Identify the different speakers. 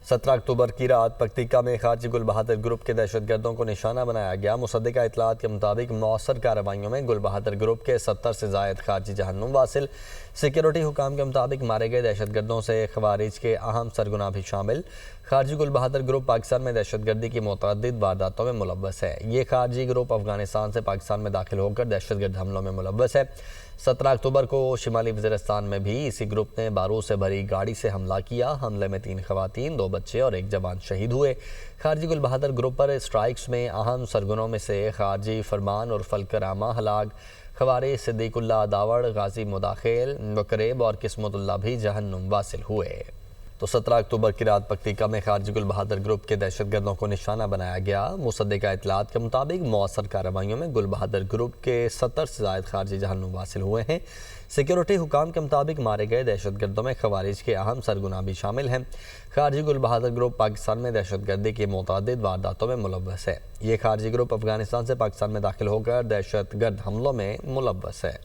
Speaker 1: 17 اکتوبر کی رات پکتیکا میں خارجی گل بہادر گروپ کے دہشت گردوں کو نشانہ بنایا گیا۔ مصدقہ اطلاعات کے مطابق مؤثر کارروائیوں میں گل بہادر گروپ کے 70 سے زائد خارجی جہنم واصل۔ سیکیورٹی حکام کے مطابق مارے گئے دہشت گردوں سے خوارج کے اہم سرگنا بھی شامل۔ خارجی گل بہادر گروپ پاکستان میں دہشت گردی کی متعدد وارداتوں میں ملوث ہے۔ یہ خارجی گروپ افغانستان سے پاکستان میں داخل ہو کر دہشت گرد حملوں میں ملوث ہے۔ 17 اکتوبر کو شمالی وزیرستان میں بھی اسی گروپ نے بارود سے بھری گاڑی سے حملہ کیا۔ حملے میں 3 خواتین، 2 بچے اور 1 جوان شہید ہوئے۔ خارجی گل بہادر گروپ پر اسٹرائکس میں اہم سرگنوں میں سے خارجی فرمان اور فلکرامہ ہلاک، خوارج صدیق اللہ داوڑ، غازی مداخل، مقریب اور قسمت اللہ بھی جہنم واصل ہوئے۔ تو 17 اکتوبر کی رات پکتیکا میں خارجی گل بہادر گروپ کے دہشت گردوں کو نشانہ بنایا گیا۔ مصدقہ اطلاعات کے مطابق مؤثر کارروائیوں میں گل بہادر گروپ کے 70 سے زائد خارجی جہنم واصل ہوئے ہیں۔ سیکیورٹی حکام کے مطابق مارے گئے دہشت گردوں میں خوارج کے اہم سرگنا بھی شامل ہیں۔ خارجی گل بہادر گروپ پاکستان میں دہشت گردی کی متعدد وارداتوں میں ملوث ہے۔ یہ خارجی گروپ افغانستان سے پاکستان میں داخل ہو کر دہشت گرد حملوں میں ملوث ہے۔